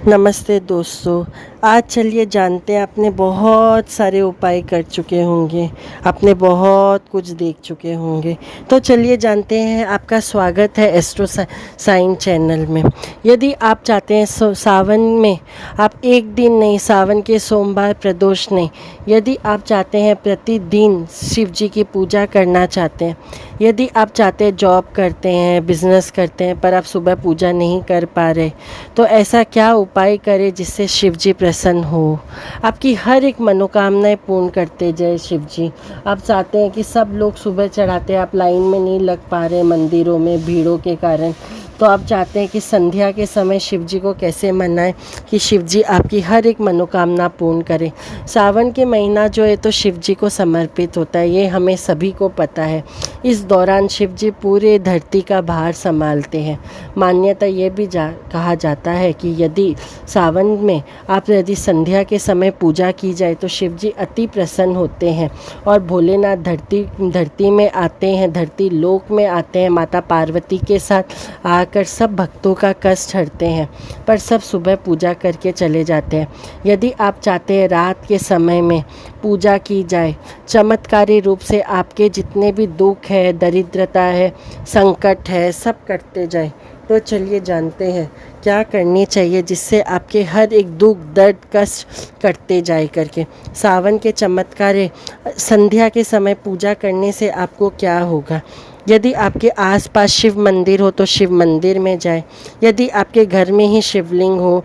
नमस्ते दोस्तों। आज चलिए जानते हैं, आपने बहुत सारे उपाय कर चुके होंगे, आपने बहुत कुछ देख चुके होंगे। तो चलिए जानते हैं। आपका स्वागत है एस्ट्रो साइन चैनल में। यदि आप चाहते हैं सावन में आप एक दिन नहीं, सावन के सोमवार प्रदोष नहीं, यदि आप चाहते हैं प्रतिदिन शिव जी की पूजा करना चाहते हैं, यदि आप चाहते हैं जॉब करते हैं, बिजनेस करते हैं, पर आप सुबह पूजा नहीं कर पा रहे, तो ऐसा क्या उपाय करें जिससे शिव जी प्रसन्न हो, आपकी हर एक मनोकामनाएं पूर्ण करते जाए शिव जी। आप चाहते हैं कि सब लोग सुबह चढ़ाते हैं, आप लाइन में नहीं लग पा रहे मंदिरों में भीड़ों के कारण, तो आप चाहते हैं कि संध्या के समय शिव जी को कैसे मनाएं कि शिव जी आपकी हर एक मनोकामना पूर्ण करें। सावन के महीना जो है तो शिव जी को समर्पित होता है, ये हमें सभी को पता है। इस दौरान शिव जी पूरे धरती का भार संभालते हैं। मान्यता ये भी कहा जाता है कि यदि सावन में आप यदि संध्या के समय पूजा की जाए तो शिव जी अति प्रसन्न होते हैं और भोलेनाथ धरती में आते हैं, धरती लोक में आते हैं, माता पार्वती के साथ आकर सब भक्तों का कष्ट हरते हैं, पर सब सुबह पूजा करके चले जाते हैं। यदि आप चाहते हैं रात के समय में पूजा की जाए, चमत्कारी रूप से आपके जितने भी दुख है, दरिद्रता है, संकट है, सब कटते जाए, तो चलिए जानते हैं क्या करनी चाहिए जिससे आपके हर एक दुख दर्द कष्ट कटते जाए करके। सावन के चमत्कार संध्या के समय पूजा करने से आपको क्या होगा। यदि आपके आसपास शिव मंदिर हो तो शिव मंदिर में जाए। यदि आपके घर में ही शिवलिंग हो,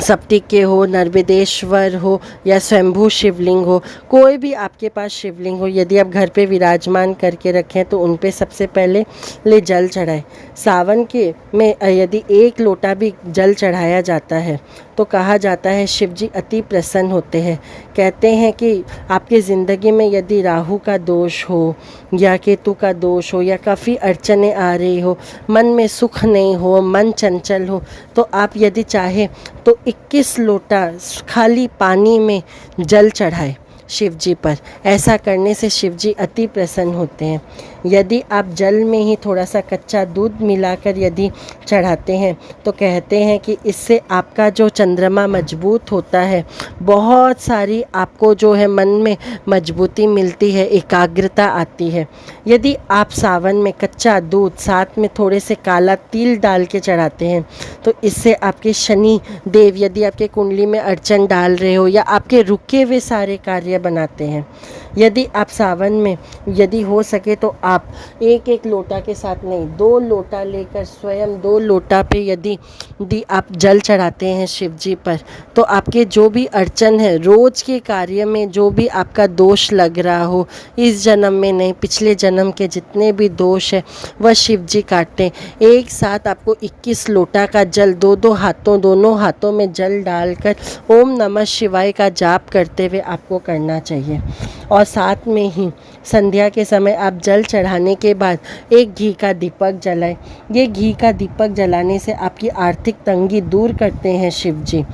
सप्तिके हो, नर्मदेश्वर हो या स्वयंभू शिवलिंग हो, कोई भी आपके पास शिवलिंग हो, यदि आप घर पे विराजमान करके रखें तो उन पे सबसे पहले जल चढ़ाएं। सावन के में यदि 1 लोटा भी जल चढ़ाया जाता है तो कहा जाता है शिव जी अति प्रसन्न होते हैं। कहते हैं कि आपकी ज़िंदगी में यदि राहु का दोष हो या केतु का दोष हो या काफ़ी अड़चने आ रही हो, मन में सुख नहीं हो, मन चंचल हो, तो आप यदि चाहे तो 21 लोटा खाली पानी में जल चढ़ाए शिव जी पर। ऐसा करने से शिव जी अति प्रसन्न होते हैं। यदि आप जल में ही थोड़ा सा कच्चा दूध मिलाकर यदि चढ़ाते हैं तो कहते हैं कि इससे आपका जो चंद्रमा मजबूत होता है, बहुत सारी आपको जो है मन में मजबूती मिलती है, एकाग्रता आती है। यदि आप सावन में कच्चा दूध साथ में थोड़े से काला तिल डाल के चढ़ाते हैं तो इससे आपके शनि देव यदि आपके कुंडली में अड़चन डाल रहे हो या आपके रुके हुए सारे कार्य बनाते हैं, यदि आप सावन में यदि हो सके तो आप 1-1 लोटा के साथ नहीं, 2 लोटा लेकर स्वयं 2 लोटा पे यदि आप जल चढ़ाते हैं शिव जी पर, तो आपके जो भी अड़चन है, रोज के कार्य में जो भी आपका दोष लग रहा हो, इस जन्म में नहीं पिछले जन्म के जितने भी दोष है वह शिव जी काटते हैं। एक साथ आपको 21 लोटा का जल दोनों हाथों में जल डालकर ओम नमः शिवाय का जाप करते हुए आपको करना चाहिए। और साथ में ही संध्या के समय आप जल चढ़ाने के बाद एक घी का दीपक जलाएं। ये घी का दीपक जलाने से आपकी आर्थिक तंगी दूर करते हैं शिव जी।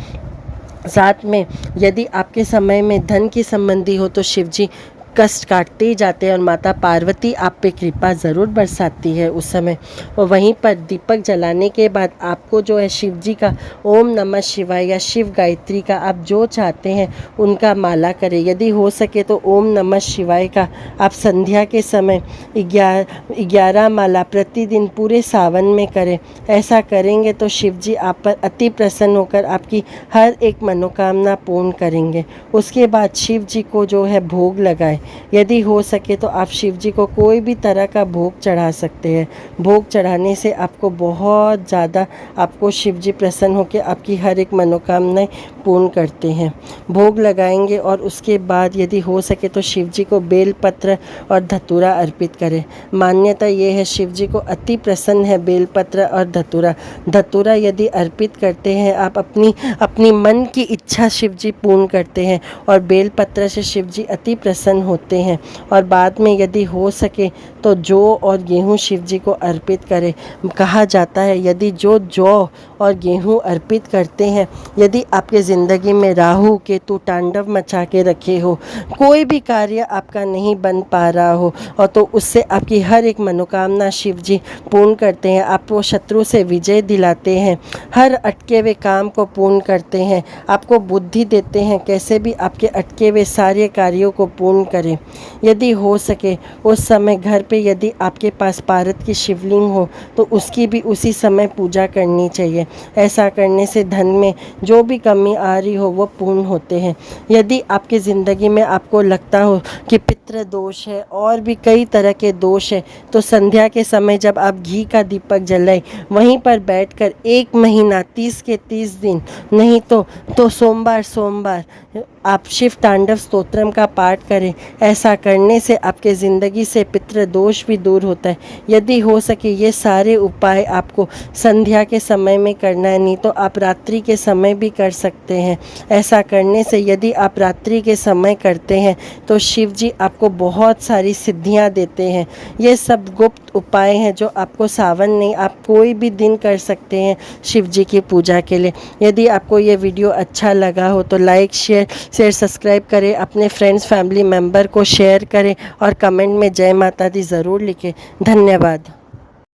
साथ में यदि आपके समय में धन की संबंधी हो तो शिव जी कष्ट काटते ही जाते हैं और माता पार्वती आप पे कृपा ज़रूर बरसाती है उस समय। और वहीं पर दीपक जलाने के बाद आपको जो है शिव जी का ओम नमः शिवाय या शिव गायत्री का आप जो चाहते हैं उनका माला करें। यदि हो सके तो ओम नमः शिवाय का आप संध्या के समय 11 माला प्रतिदिन पूरे सावन में करें। ऐसा करेंगे तो शिव जी आप पर अति प्रसन्न होकर आपकी हर एक मनोकामना पूर्ण करेंगे। उसके बाद शिव जी को जो है भोग लगाए। यदि हो सके तो आप शिव जी को कोई भी तरह का भोग चढ़ा सकते हैं। भोग चढ़ाने से आपको बहुत ज़्यादा आपको शिव जी प्रसन्न होकर आपकी हर एक मनोकामनाएं पूर्ण करते हैं। भोग लगाएंगे और उसके बाद यदि हो सके तो शिव जी को बेलपत्र और धतूरा अर्पित करें। मान्यता ये है शिव जी को अति प्रसन्न है बेलपत्र और धतूरा यदि अर्पित करते हैं, आप अपनी मन की इच्छा शिव जी पूर्ण करते हैं और बेलपत्र से शिव जी अति प्रसन्न होते हैं। और बाद में यदि हो सके तो जौ और गेहूँ शिव जी को अर्पित करें। कहा जाता है यदि जौ और गेहूँ अर्पित करते हैं, यदि आपके ज़िंदगी में राहु केतु तांडव मचा के रखे हो, कोई भी कार्य आपका नहीं बन पा रहा हो, और तो उससे आपकी हर एक मनोकामना शिव जी पूर्ण करते हैं। आपको शत्रु से विजय दिलाते हैं, हर अटके हुए काम को पूर्ण करते हैं, आपको बुद्धि देते हैं कैसे भी आपके अटके हुए सारे कार्यों को पूर्ण करें। यदि हो सके उस समय घर पे यदि आपके पास पारद की शिवलिंग हो तो उसकी भी उसी समय पूजा करनी चाहिए। ऐसा करने से धन में जो भी कमी आ रही हो वो पूर्ण होते हैं। यदि आपकी ज़िंदगी में आपको लगता हो कि पितृ दोष है और भी कई तरह के दोष है, तो संध्या के समय जब आप घी का दीपक जलाएं, वहीं पर बैठकर 1 महीना 30 के 30 दिन, नहीं तो सोमवार आप शिव तांडव स्तोत्रम का पाठ करें। ऐसा करने से आपके ज़िंदगी से पितृ दोष भी दूर होता है। यदि हो सके ये सारे उपाय आपको संध्या के समय में करना है, नहीं तो आप रात्रि के समय भी कर सकते हैं। ऐसा करने से यदि आप रात्रि के समय करते हैं तो शिव जी आपको बहुत सारी सिद्धियां देते हैं। ये सब गुप्त उपाय हैं जो आपको सावन नहीं, आप कोई भी दिन कर सकते हैं शिव जी की पूजा के लिए। यदि आपको ये वीडियो अच्छा लगा हो तो लाइक शेयर सब्सक्राइब करें, अपने फ्रेंड्स फैमिली मेम्बर को शेयर करें और कमेंट में जय माता दी ज़रूर लिखें। धन्यवाद।